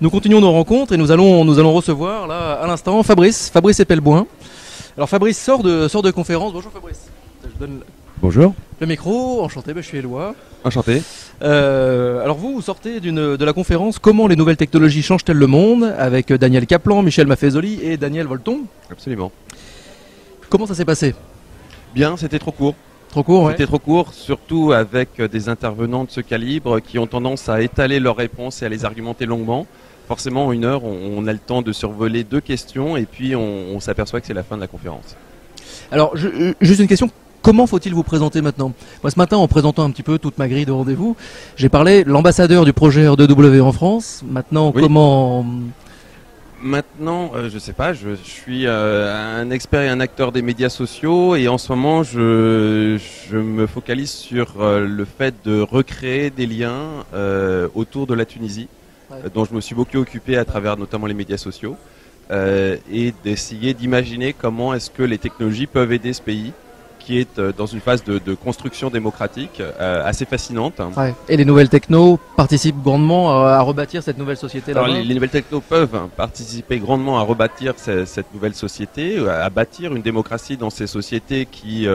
Nous continuons nos rencontres et nous allons recevoir là à l'instant Fabrice Epelboin. Alors Fabrice sort de conférence. Bonjour Fabrice. Je donne Bonjour. le micro. Enchanté, je suis Éloi. Enchanté. Alors vous sortez de la conférence Comment les nouvelles technologies changent-elles le monde avec Daniel Kaplan, Michel Maffezoli et Daniel Volton. Absolument. Comment ça s'est passé? Bien, c'était trop court. Trop court, ouais. C'était trop court, surtout avec des intervenants de ce calibre qui ont tendance à étaler leurs réponses et à les argumenter longuement. Forcément, en 1 heure, on a le temps de survoler 2 questions et puis on s'aperçoit que c'est la fin de la conférence. Alors, juste une question. Comment faut-il vous présenter maintenant? Moi, ce matin, en présentant un petit peu toute ma grille de rendez-vous, j'ai parlé l'ambassadeur du projet R2W en France. Maintenant, Oui. comment... Maintenant, je sais pas, je suis un expert et un acteur des médias sociaux et en ce moment, je me focalise sur le fait de recréer des liens autour de la Tunisie, dont je me suis beaucoup occupé à travers notamment les médias sociaux, et d'essayer d'imaginer comment est-ce que les technologies peuvent aider ce pays qui est dans une phase de construction démocratique assez fascinante. Ouais. Et les nouvelles technos participent grandement à rebâtir cette nouvelle société là-bas. Alors, les nouvelles technos peuvent participer grandement à rebâtir cette nouvelle société, à bâtir une démocratie dans ces sociétés qui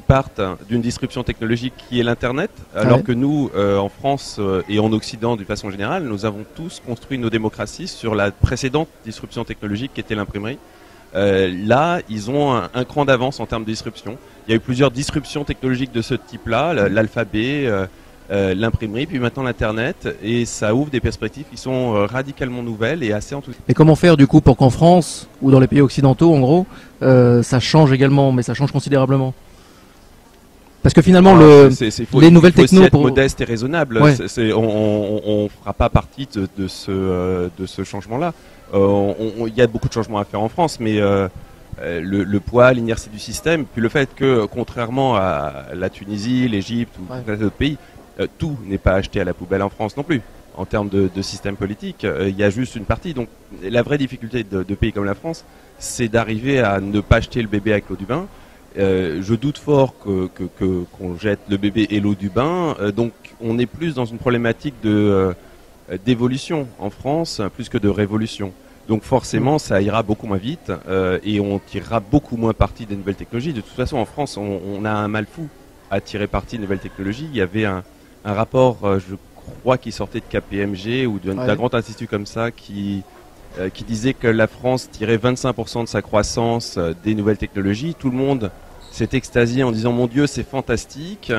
partent d'une disruption technologique qui est l'Internet, alors que nous, en France et en Occident d'une façon générale, nous avons tous construit nos démocraties sur la précédente disruption technologique qui était l'imprimerie. Là, ils ont un cran d'avance en termes de disruption. Il y a eu plusieurs disruptions technologiques de ce type-là, l'alphabet, l'imprimerie, puis maintenant l'Internet, et ça ouvre des perspectives qui sont radicalement nouvelles et assez enthousiasmantes. Et comment faire du coup pour qu'en France, ou dans les pays occidentaux en gros, ça change également, mais ça change considérablement? Parce que finalement, les nouvelles techno... Il faut aussi être modeste et raisonnable. Ouais. On fera pas partie de ce changement-là. Il y a beaucoup de changements à faire en France, mais le poids, l'inertie du système, puis le fait que, contrairement à la Tunisie, l'Égypte ou d'autres pays, tout n'est pas acheté à la poubelle en France non plus. En termes de système politique, il y a juste une partie. Donc, la vraie difficulté de pays comme la France, c'est d'arriver à ne pas jeter le bébé avec l'eau du bain. Je doute fort qu'on jette le bébé et l'eau du bain. Donc, on est plus dans une problématique d'évolution en France, plus que de révolution. Donc forcément, ça ira beaucoup moins vite et on tirera beaucoup moins parti des nouvelles technologies. De toute façon, en France, on a un mal fou à tirer parti des nouvelles technologies. Il y avait un rapport, je crois, qui sortait de KPMG ou d'un grand institut comme ça qui disait que la France tirait 25% de sa croissance des nouvelles technologies. Tout le monde s'est extasié en disant « Mon Dieu, c'est fantastique »,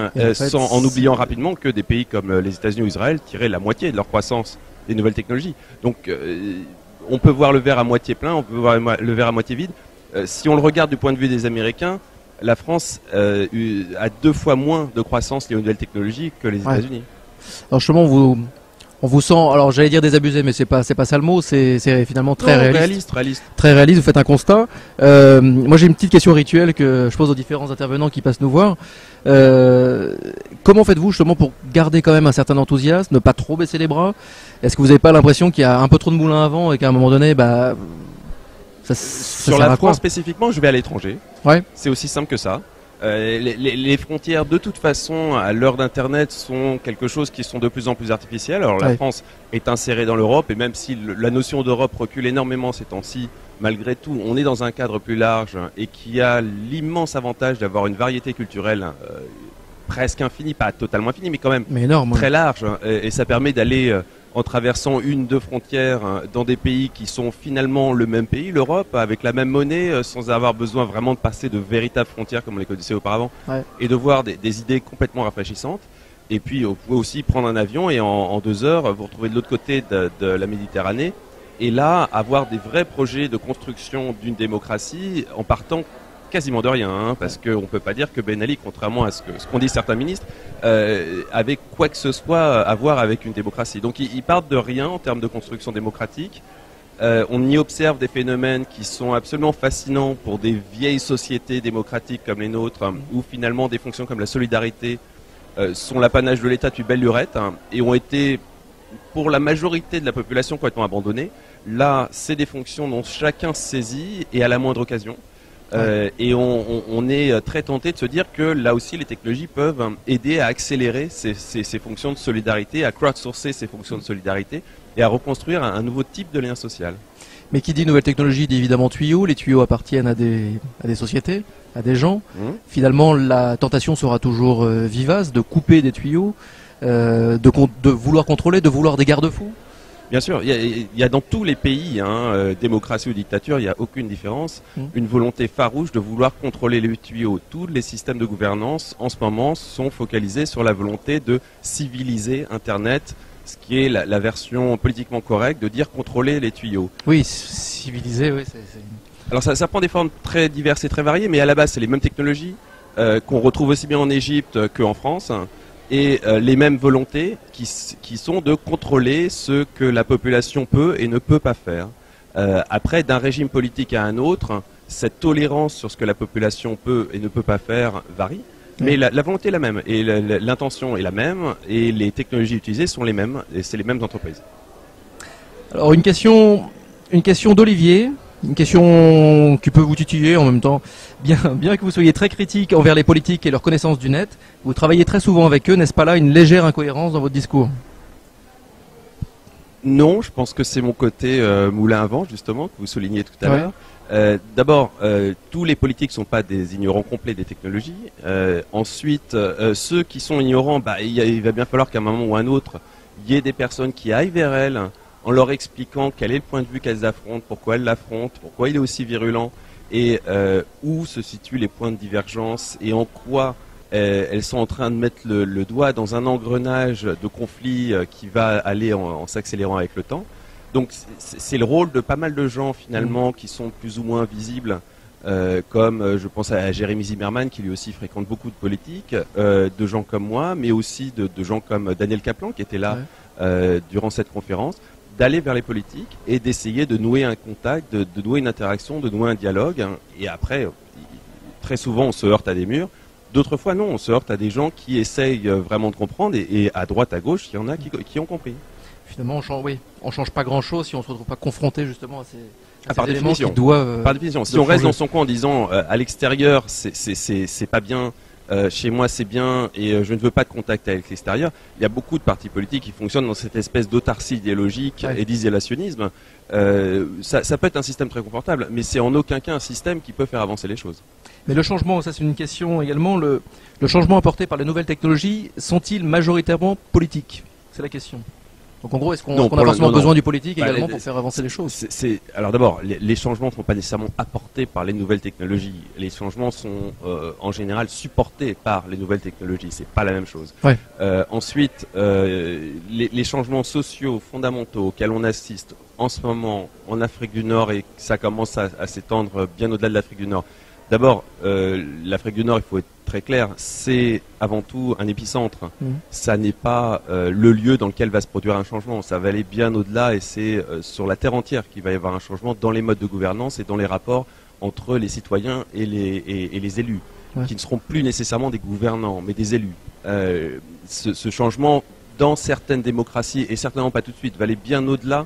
en oubliant rapidement que des pays comme les États-Unis ou Israël tiraient la moitié de leur croissance des nouvelles technologies. Donc, on peut voir le verre à moitié plein, on peut voir le verre à moitié vide. Si on le regarde du point de vue des Américains, la France a 2 fois moins de croissance liée aux nouvelles technologies que les États-Unis. Alors justement, on vous sent, alors j'allais dire désabusé, mais c'est pas ça le mot, c'est finalement très réaliste. Très réaliste, vous faites un constat. Moi j'ai une petite question rituelle que je pose aux différents intervenants qui passent nous voir. Comment faites-vous justement pour garder quand même un certain enthousiasme, ne pas trop baisser les bras? Est-ce que vous n'avez pas l'impression qu'il y a un peu trop de moulin à vent et qu'à un moment donné, sur la France spécifiquement, je vais à l'étranger. Ouais. C'est aussi simple que ça. Les frontières, de toute façon, à l'heure d'Internet, sont quelque chose qui sont de plus en plus artificielles. Alors la France est insérée dans l'Europe, et même si la notion d'Europe recule énormément ces temps-ci, malgré tout, on est dans un cadre plus large et qui a l'immense avantage d'avoir une variété culturelle presque infinie, pas totalement infinie, mais quand même très large. Et ça permet d'aller en traversant 1-2 frontières dans des pays qui sont finalement le même pays, l'Europe, avec la même monnaie, sans avoir besoin vraiment de passer de véritables frontières comme on les connaissait auparavant, et de voir des idées complètement rafraîchissantes. Et puis, vous pouvez aussi prendre un avion et en 2 heures, vous retrouvez de l'autre côté de la Méditerranée, et là, avoir des vrais projets de construction d'une démocratie en partant quasiment de rien, parce qu'on ne peut pas dire que Ben Ali, contrairement à ce qu'ont dit certains ministres, avait quoi que ce soit à voir avec une démocratie. Donc ils partent de rien en termes de construction démocratique. On y observe des phénomènes qui sont absolument fascinants pour des vieilles sociétés démocratiques comme les nôtres, où finalement des fonctions comme la solidarité sont l'apanage de l'État depuis belle lurette, et ont été, pour la majorité de la population, complètement abandonnées. Là, c'est des fonctions dont chacun se saisit et à la moindre occasion. Et on est très tenté de se dire que là aussi les technologies peuvent aider à accélérer ces fonctions de solidarité, à crowdsourcer ces fonctions de solidarité et à reconstruire un nouveau type de lien social. Mais qui dit nouvelle technologie dit évidemment tuyaux. Les tuyaux appartiennent à des sociétés, à des gens. Finalement, la tentation sera toujours vivace de couper des tuyaux, de vouloir contrôler, de vouloir des garde-fous. Bien sûr, il y a dans tous les pays, démocratie ou dictature, il n'y a aucune différence, une volonté farouche de vouloir contrôler les tuyaux. Tous les systèmes de gouvernance, en ce moment, sont focalisés sur la volonté de civiliser Internet, ce qui est la version politiquement correcte de dire contrôler les tuyaux. Oui, civiliser, oui. Alors ça prend des formes très diverses et très variées, mais à la base, c'est les mêmes technologies qu'on retrouve aussi bien en Égypte qu'en France. Et les mêmes volontés qui sont de contrôler ce que la population peut et ne peut pas faire. Après, d'un régime politique à un autre, cette tolérance sur ce que la population peut et ne peut pas faire varie, mais la volonté est la même, et l'intention est la même, et les technologies utilisées sont les mêmes, et c'est les mêmes entreprises. Alors une question d'Olivier. Une question qui peut vous titiller en même temps. Bien que vous soyez très critique envers les politiques et leur connaissance du net, vous travaillez très souvent avec eux. N'est-ce pas là une légère incohérence dans votre discours? Non, je pense que c'est mon côté moulin à vent, justement, que vous soulignez tout à l'heure. D'abord, tous les politiques ne sont pas des ignorants complets des technologies. Ensuite, ceux qui sont ignorants, il va bien falloir qu'à un moment ou à un autre, il y ait des personnes qui aillent vers elles, en leur expliquant quel est le point de vue qu'elles affrontent, pourquoi elles l'affrontent, pourquoi il est aussi virulent, et où se situent les points de divergence, et en quoi elles sont en train de mettre le doigt dans un engrenage de conflit qui va aller en s'accélérant avec le temps. Donc c'est le rôle de pas mal de gens finalement qui sont plus ou moins visibles, comme je pense à Jérémy Zimmerman qui lui aussi fréquente beaucoup de politiques, de gens comme moi, mais aussi de gens comme Daniel Kaplan qui était là durant cette conférence, d'aller vers les politiques et d'essayer de nouer un contact, de nouer une interaction, de nouer un dialogue. Et après, très souvent, on se heurte à des murs. D'autres fois, non, on se heurte à des gens qui essayent vraiment de comprendre. Et à droite, à gauche, il y en a qui ont compris. Finalement, on change pas grand-chose si on ne se retrouve pas confronté justement à ces par éléments définition, qui doivent... par définition. Si on reste dans son coin en disant à l'extérieur, c'est pas bien, chez moi c'est bien et je ne veux pas de contact avec l'extérieur, il y a beaucoup de partis politiques qui fonctionnent dans cette espèce d'autarcie idéologique et d'isolationnisme. Ça peut être un système très confortable, mais c'est en aucun cas un système qui peut faire avancer les choses. Mais le changement, ça c'est une question également, le changement apporté par les nouvelles technologies sont-ils majoritairement politiques? C'est la question. Donc en gros, est-ce qu'on a forcément besoin du politique également pour faire avancer les choses? Alors d'abord, les changements ne sont pas nécessairement apportés par les nouvelles technologies. Les changements sont en général supportés par les nouvelles technologies. C'est pas la même chose. Ensuite, les changements sociaux fondamentaux auxquels on assiste en ce moment en Afrique du Nord, et ça commence à s'étendre bien au-delà de l'Afrique du Nord. D'abord, l'Afrique du Nord, il faut être très clair, c'est avant tout un épicentre. Ça n'est pas le lieu dans lequel va se produire un changement. Ça va aller bien au-delà et c'est sur la terre entière qu'il va y avoir un changement dans les modes de gouvernance et dans les rapports entre les citoyens et les élus, qui ne seront plus nécessairement des gouvernants, mais des élus. Ce changement, dans certaines démocraties, et certainement pas tout de suite, va aller bien au-delà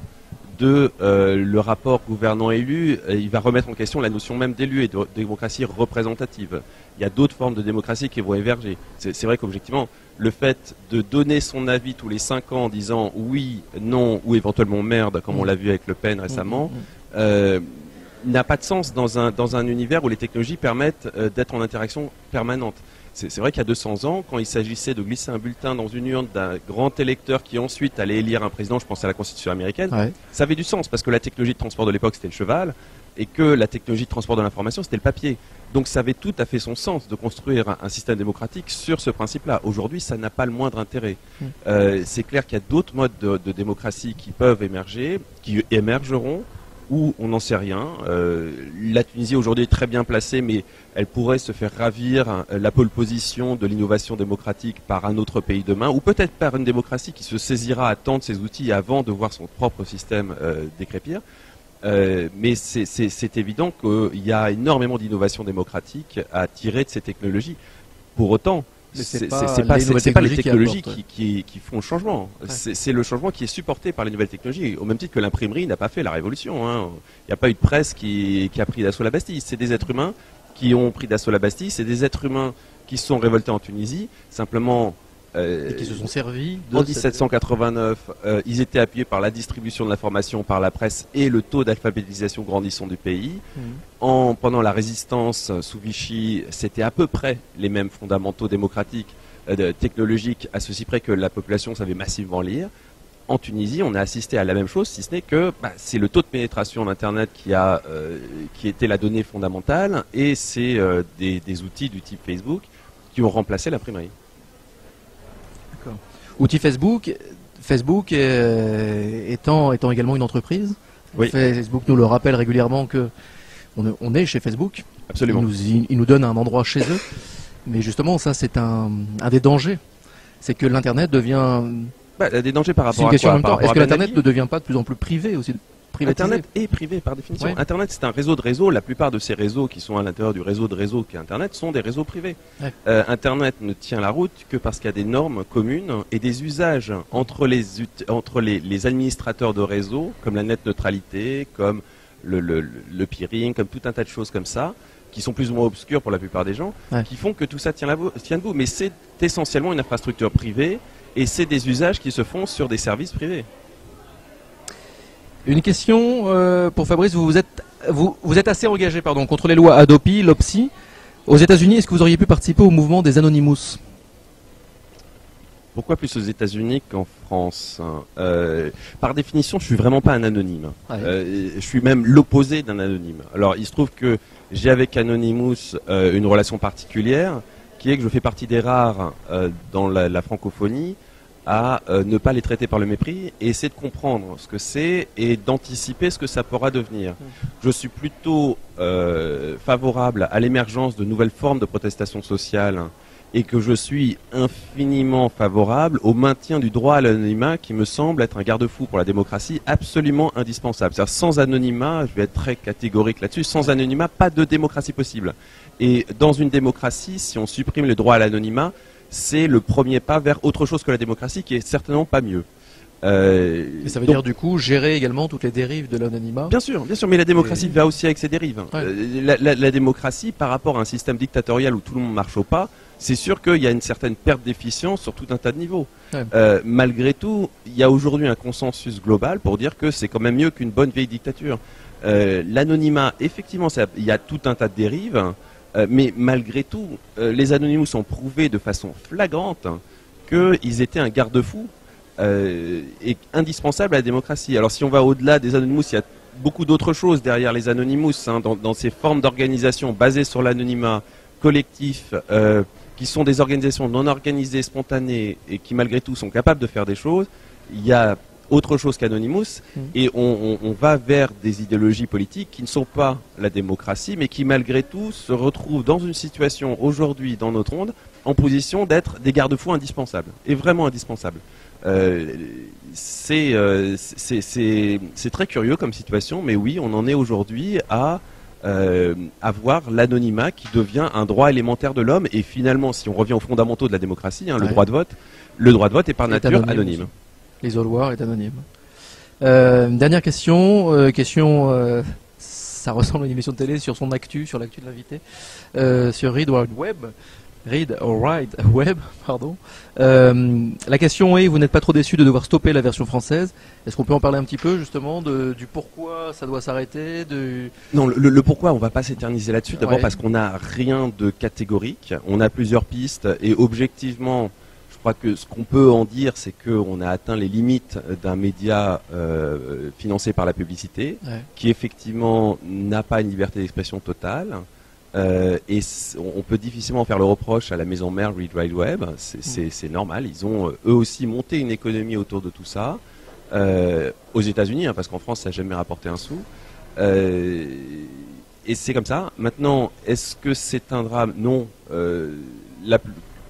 de le rapport gouvernant-élu. Il va remettre en question la notion même d'élu et de démocratie représentative. Il y a d'autres formes de démocratie qui vont émerger. C'est vrai qu'objectivement, le fait de donner son avis tous les 5 ans en disant oui, non ou éventuellement merde, comme on l'a vu avec Le Pen récemment, n'a pas de sens dans un univers où les technologies permettent d'être en interaction permanente. C'est vrai qu'il y a 200 ans, quand il s'agissait de glisser un bulletin dans une urne d'un grand électeur qui ensuite allait élire un président, je pense à la Constitution américaine, ça avait du sens parce que la technologie de transport de l'époque c'était le cheval et que la technologie de transport de l'information c'était le papier. Donc ça avait tout à fait son sens de construire un système démocratique sur ce principe-là. Aujourd'hui, ça n'a pas le moindre intérêt. C'est clair qu'il y a d'autres modes de démocratie qui peuvent émerger, qui émergeront, où on n'en sait rien. La Tunisie aujourd'hui est très bien placée, mais elle pourrait se faire ravir la pole position de l'innovation démocratique par un autre pays demain, ou peut-être par une démocratie qui se saisira à temps de ses outils avant de voir son propre système décrépir. Mais c'est évident qu'il y a énormément d'innovation démocratique à tirer de ces technologies. Pour autant, c'est pas les technologies qui font le changement. C'est le changement qui est supporté par les nouvelles technologies. Au même titre que l'imprimerie n'a pas fait la révolution. Il n'y a pas eu de presse qui a pris d'assaut la Bastille. C'est des êtres humains qui ont pris d'assaut la Bastille. C'est des êtres humains qui sont révoltés en Tunisie. Simplement, et qui se sont servis en 1789, ils étaient appuyés par la distribution de l'information par la presse et le taux d'alphabétisation grandissant du pays. Pendant la résistance sous Vichy, c'était à peu près les mêmes fondamentaux démocratiques, technologiques, à ceci près que la population savait massivement lire. En Tunisie, on a assisté à la même chose, si ce n'est que c'est le taux de pénétration d'Internet qui était la donnée fondamentale, et c'est des outils du type Facebook qui ont remplacé l'imprimerie. D'accord. Outil Facebook étant également une entreprise. Oui. Facebook nous le rappelle régulièrement que on est chez Facebook. Absolument. Ils nous donnent un endroit chez eux. Mais justement, ça c'est un des dangers. C'est que l'Internet devient... des dangers par rapport à quoi? En même temps, est-ce que l'Internet ne devient pas de plus en plus privé aussi, privatisé? Internet est privé par définition. Ouais. Internet, c'est un réseau de réseaux. La plupart de ces réseaux qui sont à l'intérieur du réseau de réseaux qu'est Internet sont des réseaux privés. Ouais. Internet ne tient la route que parce qu'il y a des normes communes et des usages entre les administrateurs de réseaux, comme la net neutralité, comme le peering, comme tout un tas de choses comme ça, qui sont plus ou moins obscures pour la plupart des gens, qui font que tout ça tient debout. Mais c'est essentiellement une infrastructure privée. Et c'est des usages qui se font sur des services privés. Une question pour Fabrice. Vous êtes assez engagé contre les lois Adopi, LOPSI. Aux États-Unis, est-ce que vous auriez pu participer au mouvement des Anonymous? Pourquoi plus aux États-Unis qu'en France? Par définition, je suis vraiment pas un anonyme. Je suis même l'opposé d'un anonyme. Alors, il se trouve que j'ai avec Anonymous une relation particulière, qui est que je fais partie des rares dans la francophonie à ne pas les traiter par le mépris et essayer de comprendre ce que c'est et d'anticiper ce que ça pourra devenir. Je suis plutôt favorable à l'émergence de nouvelles formes de protestation sociale et que je suis infiniment favorable au maintien du droit à l'anonymat qui me semble être un garde-fou pour la démocratie absolument indispensable. C'est-à-dire, sans anonymat, je vais être très catégorique là-dessus, sans anonymat, pas de démocratie possible. Et dans une démocratie, si on supprime le droit à l'anonymat, c'est le premier pas vers autre chose que la démocratie qui est certainement pas mieux. Et ça veut dire du coup gérer également toutes les dérives de l'anonymat. Bien sûr, mais la démocratie va aussi avec ses dérives. Ouais. La démocratie, par rapport à un système dictatorial où tout le monde marche au pas, c'est sûr qu'il y a une certaine perte d'efficience sur tout un tas de niveaux. Ouais. Malgré tout, il y a aujourd'hui un consensus global pour dire que c'est quand même mieux qu'une bonne vieille dictature. L'anonymat, effectivement, il y a tout un tas de dérives. Mais malgré tout, les Anonymous ont prouvé de façon flagrante qu'ils étaient un garde-fou et indispensable à la démocratie. Alors si on va au-delà des Anonymous, il y a beaucoup d'autres choses derrière les Anonymous, dans ces formes d'organisation basées sur l'anonymat collectif, qui sont des organisations non organisées, spontanées, et qui malgré tout sont capables de faire des choses. Il y a autre chose qu'Anonymous, et on va vers des idéologies politiques qui ne sont pas la démocratie, mais qui malgré tout se retrouvent dans une situation aujourd'hui dans notre monde en position d'être des garde-fous indispensables, et vraiment indispensables. C'est très curieux comme situation, mais oui, on en est aujourd'hui à avoir l'anonymat qui devient un droit élémentaire de l'homme, et finalement, si on revient aux fondamentaux de la démocratie, le droit de vote est par nature anonyme. L'isoloir est anonyme. Dernière question, ça ressemble à une émission de télé sur son actu, sur l'actu de l'invité, sur Read or Write Web, pardon. La question est, vous n'êtes pas trop déçu de devoir stopper la version française? Est-ce qu'on peut en parler un petit peu justement du pourquoi ça doit s'arrêter? Non, le pourquoi, on va pas s'éterniser là-dessus. D'abord parce qu'on n'a rien de catégorique. On a plusieurs pistes et objectivement, je crois que ce qu'on peut en dire, c'est qu'on a atteint les limites d'un média financé par la publicité, qui effectivement n'a pas une liberté d'expression totale. Et on peut difficilement faire le reproche à la maison mère Read Write Web, c'est normal, ils ont eux aussi monté une économie autour de tout ça, aux États-Unis, parce qu'en France ça n'a jamais rapporté un sou, et c'est comme ça. Maintenant, est-ce que c'est un drame? Non, la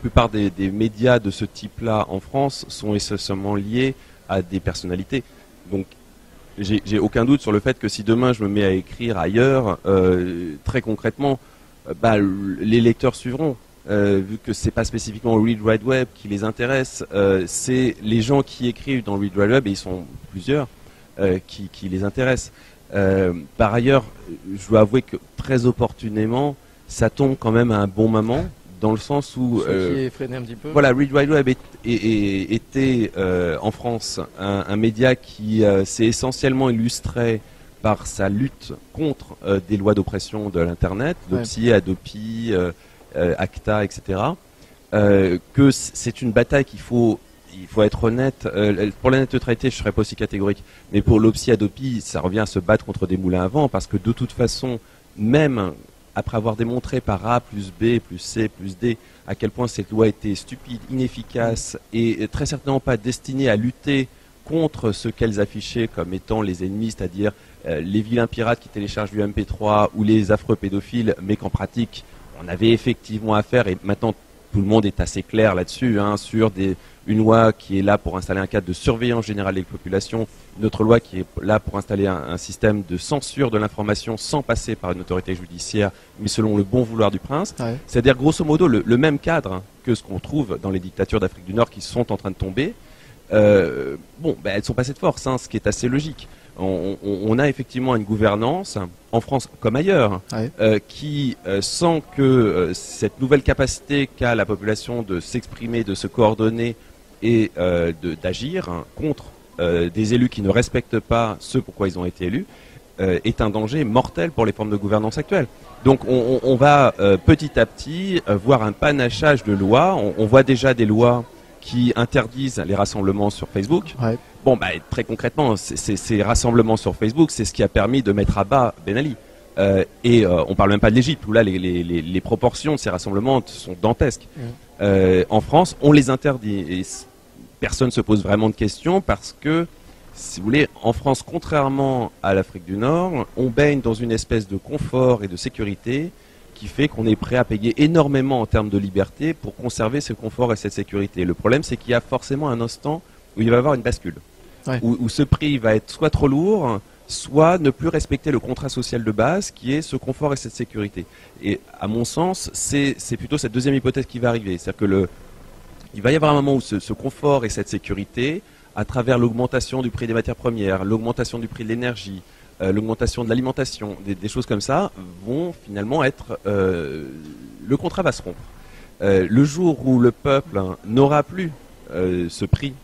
plupart des médias de ce type-là en France sont essentiellement liés à des personnalités, donc j'ai aucun doute sur le fait que si demain je me mets à écrire ailleurs, très concrètement, les lecteurs suivront. Vu que c'est pas spécifiquement Read Write Web qui les intéresse, c'est les gens qui écrivent dans Read Write Web, et ils sont plusieurs, qui les intéressent. Par ailleurs, je dois avouer que très opportunément, ça tombe quand même à un bon moment dans le sens où qui est freiné un petit peu. Voilà, Read Wide Web était en France un média qui s'est essentiellement illustré par sa lutte contre des lois d'oppression de l'Internet, l'OPSI, Adopi, ACTA, etc. Que c'est une bataille il faut être honnête. Pour la net neutralité, je ne serais pas aussi catégorique, mais pour l'OPSI, Adopi, ça revient à se battre contre des moulins à vent, parce que de toute façon, même après avoir démontré par A plus B plus C plus D à quel point cette loi était stupide, inefficace et très certainement pas destinée à lutter contre ce qu'elles affichaient comme étant les ennemis, c'est-à-dire les vilains pirates qui téléchargent du MP3 ou les affreux pédophiles, mais qu'en pratique, on avait effectivement affaire, et maintenant tout le monde est assez clair là-dessus, sur une loi qui est là pour installer un cadre de surveillance générale des populations, une autre loi qui est là pour installer un système de censure de l'information sans passer par une autorité judiciaire, mais selon le bon vouloir du prince. Ouais. C'est-à-dire grosso modo le même cadre que ce qu'on trouve dans les dictatures d'Afrique du Nord qui sont en train de tomber. Elles sont passées de force, ce qui est assez logique. On a effectivement une gouvernance, en France comme ailleurs, qui sent que cette nouvelle capacité qu'a la population de s'exprimer, de se coordonner et d'agir contre des élus qui ne respectent pas ce pourquoi ils ont été élus, est un danger mortel pour les formes de gouvernance actuelles. Donc on va petit à petit voir un panachage de lois. On voit déjà des lois qui interdisent les rassemblements sur Facebook. Ouais. Très concrètement, ces rassemblements sur Facebook, c'est ce qui a permis de mettre à bas Ben Ali. On parle même pas de l'Égypte, où là, les proportions de ces rassemblements sont dantesques. En France, on les interdit. Et personne ne se pose vraiment de questions parce que, si vous voulez, en France, contrairement à l'Afrique du Nord, on baigne dans une espèce de confort et de sécurité qui fait qu'on est prêt à payer énormément en termes de liberté pour conserver ce confort et cette sécurité. Le problème, c'est qu'il y a forcément un instant où il va y avoir une bascule, où ce prix va être soit trop lourd, soit ne plus respecter le contrat social de base qui est ce confort et cette sécurité. Et à mon sens, c'est plutôt cette deuxième hypothèse qui va arriver. C'est-à-dire que il va y avoir un moment où ce confort et cette sécurité, à travers l'augmentation du prix des matières premières, l'augmentation du prix de l'énergie, l'augmentation de l'alimentation, des choses comme ça, vont finalement être... le contrat va se rompre. Le jour où le peuple n'aura plus ce prix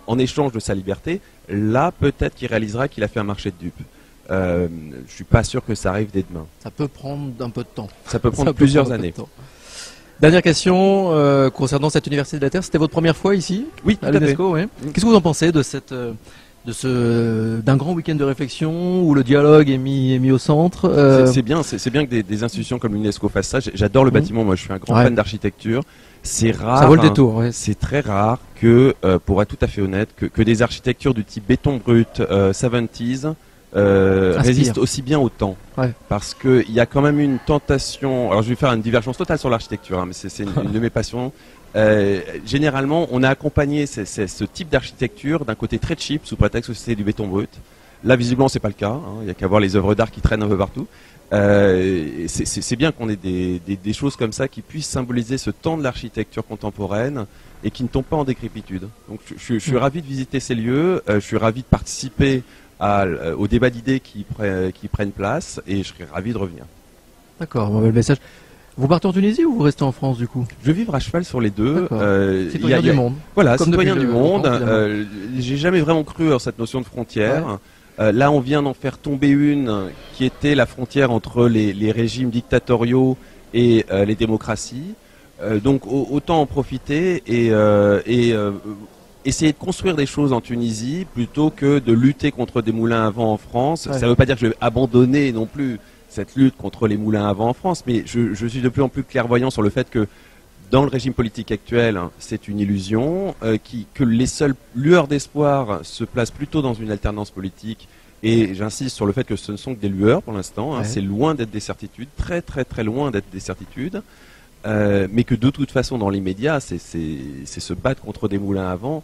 en échange de sa liberté, là peut-être qu'il réalisera qu'il a fait un marché de dupes. Je suis pas sûr que ça arrive dès demain. Ça peut prendre un peu de temps. Ça peut prendre plusieurs années. Dernière question concernant cette université de la Terre. C'était votre première fois ici, oui, à l'UNESCO, ouais. Qu'est-ce que vous en pensez de d'un grand week-end de réflexion où le dialogue est mis au centre? C'est bien que des institutions comme l'UNESCO fassent ça. J'adore le bâtiment. Moi, je suis un grand fan d'architecture. C'est rare. Ça vaut le détour. C'est très rare que, pour être tout à fait honnête, que des architectures du type béton brut, 70s, résistent aussi bien au temps. Parce qu'il y a quand même une tentation. Alors, je vais faire une divergence totale sur l'architecture, mais c'est une de mes passions. Généralement, on a accompagné ce type d'architecture d'un côté très cheap, sous prétexte que c'était du béton brut. Là, visiblement, c'est pas le cas. Il n'y a qu'à voir les œuvres d'art qui traînent un peu partout. C'est bien qu'on ait des choses comme ça qui puissent symboliser ce temps de l'architecture contemporaine et qui ne tombent pas en décrépitude. Donc, je suis ravi de visiter ces lieux. Je suis ravi de participer au débat d'idées qui prennent place, et je serais ravi de revenir. D'accord, bon, le message. Vous partez en Tunisie ou vous restez en France du coup? Je vais vivre à cheval sur les deux. Citoyen du monde. Voilà, citoyen du monde. J'ai jamais vraiment cru en cette notion de frontière. Là, on vient d'en faire tomber une qui était la frontière entre les régimes dictatoriaux et les démocraties. Donc autant en profiter et essayer de construire des choses en Tunisie plutôt que de lutter contre des moulins à vent en France. Ça ne veut pas dire que je vais abandonner non plus cette lutte contre les moulins à vent en France, mais je suis de plus en plus clairvoyant sur le fait que dans le régime politique actuel, c'est une illusion, que les seules lueurs d'espoir se placent plutôt dans une alternance politique, et j'insiste sur le fait que ce ne sont que des lueurs pour l'instant, c'est loin d'être des certitudes, très très très loin d'être des certitudes, mais que de toute façon dans les médias, c'est se battre contre des moulins à vent,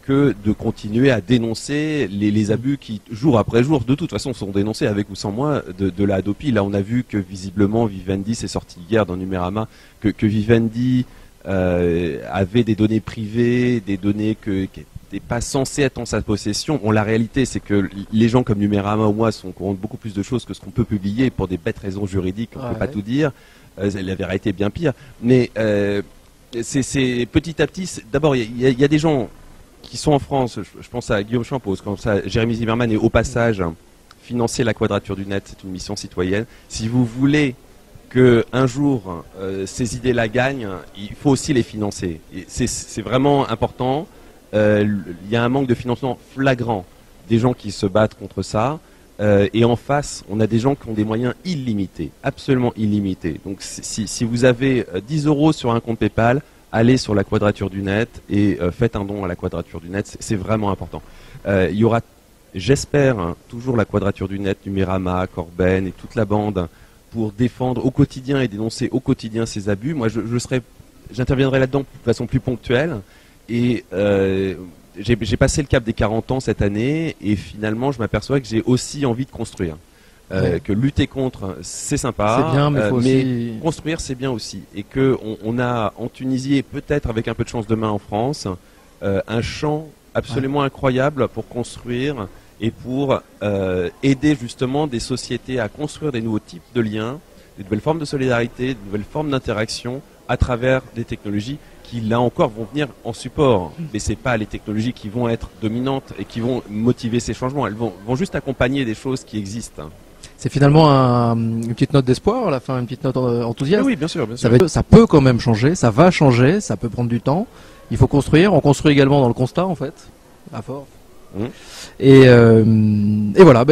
que de continuer à dénoncer les abus qui, jour après jour, de toute façon, sont dénoncés avec ou sans moi de la Hadopi. Là, on a vu que visiblement Vivendi, c'est sorti hier dans Numérama, que Vivendi avait des données privées, des données qui n'étaient pas censées être en sa possession. Bon, la réalité, c'est que les gens comme Numérama ou moi sont au courant de beaucoup plus de choses que ce qu'on peut publier pour des bêtes raisons juridiques, on ne peut pas tout dire. La vérité est bien pire. Mais c'est petit à petit. D'abord, il y a des gens qui sont en France. Je pense à Guillaume Champeau, comme ça, Jérémy Zimmerman, et au passage, financer la Quadrature du Net, c'est une mission citoyenne. Si vous voulez que un jour ces idées-là gagnent, il faut aussi les financer. C'est vraiment important. Il y a un manque de financement flagrant des gens qui se battent contre ça. Et en face, on a des gens qui ont des moyens illimités, absolument illimités. Donc si vous avez 10 € sur un compte PayPal, allez sur la Quadrature du Net et faites un don à la Quadrature du Net. C'est vraiment important. Il y aura, j'espère, toujours la Quadrature du Net, Numérama, Corben et toute la bande pour défendre au quotidien et dénoncer au quotidien ces abus. Moi, j'interviendrai là-dedans de façon plus ponctuelle. Et j'ai passé le cap des 40 ans cette année, et finalement, je m'aperçois que j'ai aussi envie de construire. Que lutter contre, c'est sympa, bien, mais aussi construire, c'est bien aussi. Et que on a en Tunisie, et peut-être avec un peu de chance demain en France, un champ absolument incroyable pour construire et pour aider justement des sociétés à construire des nouveaux types de liens, des nouvelles formes de solidarité, des nouvelles formes d'interaction à travers des technologies qui, là encore, vont venir en support. Mais ce n'est pas les technologies qui vont être dominantes et qui vont motiver ces changements. Elles vont juste accompagner des choses qui existent. C'est finalement une petite note d'espoir à la fin, une petite note enthousiaste. Oui, bien sûr. Ça peut quand même changer, ça va changer, ça peut prendre du temps. Il faut construire. On construit également dans le constat, en fait, à force. Et voilà.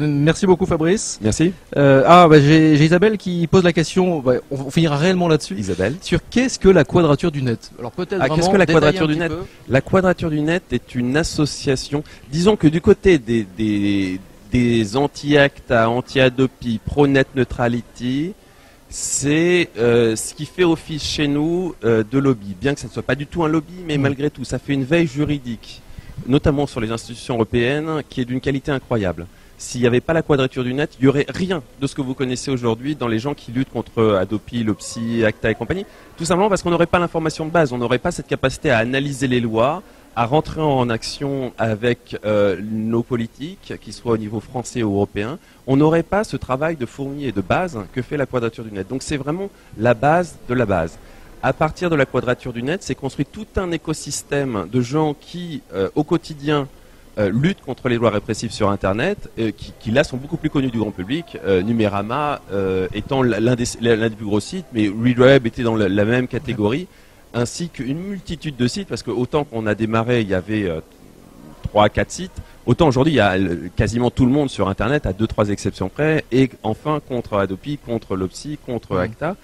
Merci beaucoup, Fabrice. Merci. J'ai Isabelle qui pose la question. On finira réellement là-dessus. Isabelle. Sur qu'est-ce que la Quadrature du Net. Alors peut-être. Qu'est-ce que la Quadrature du Net? La Quadrature du Net est une association. Disons que du côté des anti-ACTA, anti-Adopi, pro-net neutrality, c'est ce qui fait office chez nous de lobby. Bien que ça ne soit pas du tout un lobby, mais malgré tout, ça fait une veille juridique, notamment sur les institutions européennes, qui est d'une qualité incroyable. S'il n'y avait pas la Quadrature du Net, il n'y aurait rien de ce que vous connaissez aujourd'hui dans les gens qui luttent contre Adopi, l'OPSI, ACTA et compagnie. Tout simplement parce qu'on n'aurait pas l'information de base, on n'aurait pas cette capacité à analyser les lois, à rentrer en action avec nos politiques, qu'ils soient au niveau français ou européen. On n'aurait pas ce travail de fourmi et de base que fait la Quadrature du Net. Donc c'est vraiment la base de la base. À partir de la Quadrature du Net, c'est construit tout un écosystème de gens qui, au quotidien, luttent contre les lois répressives sur Internet, qui là sont beaucoup plus connus du grand public. Numérama étant l'un des plus gros sites, mais ReadWeb était dans la même catégorie, ainsi qu'une multitude de sites, parce que autant qu'on a démarré, il y avait 3 à 4 sites, autant aujourd'hui il y a quasiment tout le monde sur Internet, à 2-3 exceptions près, et enfin contre Adopi, contre l'OPSI, contre ACTA.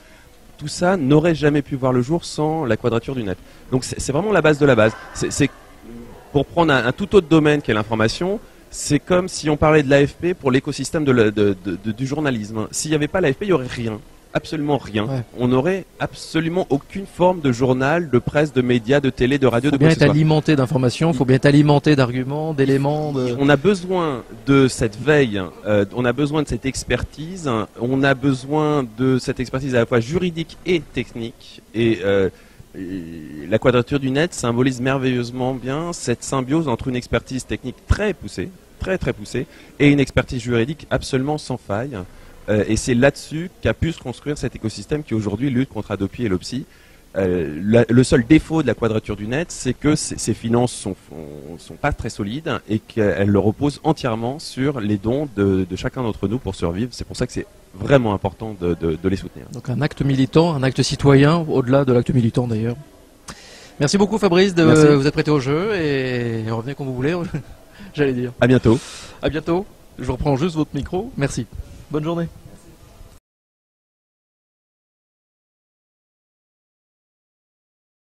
Tout ça n'aurait jamais pu voir le jour sans la Quadrature du Net. Donc c'est vraiment la base de la base. C'est pour prendre un tout autre domaine qu'est l'information, c'est comme si on parlait de l'AFP pour l'écosystème du journalisme. S'il n'y avait pas l'AFP, il n'y aurait rien. Absolument rien. Ouais. On n'aurait absolument aucune forme de journal, de presse, de médias, de télé, de radio, de quoi que ce soit. Il faut bien être alimenté d'informations, il faut bien être alimenté d'arguments, d'éléments. On a besoin de cette veille, on a besoin de cette expertise, on a besoin de cette expertise à la fois juridique et technique. Et la Quadrature du Net symbolise merveilleusement bien cette symbiose entre une expertise technique très poussée, très poussée, et une expertise juridique absolument sans faille. Et c'est là-dessus qu'a pu se construire cet écosystème qui aujourd'hui lutte contre Adopi et l'OPSI. Le seul défaut de la Quadrature du Net, c'est que ses finances sont pas très solides et qu'elles reposent entièrement sur les dons de chacun d'entre nous pour survivre. C'est pour ça que c'est vraiment important de les soutenir. Donc un acte militant, un acte citoyen, au-delà de l'acte militant d'ailleurs. Merci beaucoup Fabrice de vous être prêté au jeu et revenez quand vous voulez, j'allais dire. À bientôt. À bientôt. Je reprends juste votre micro. Merci. Bonne journée.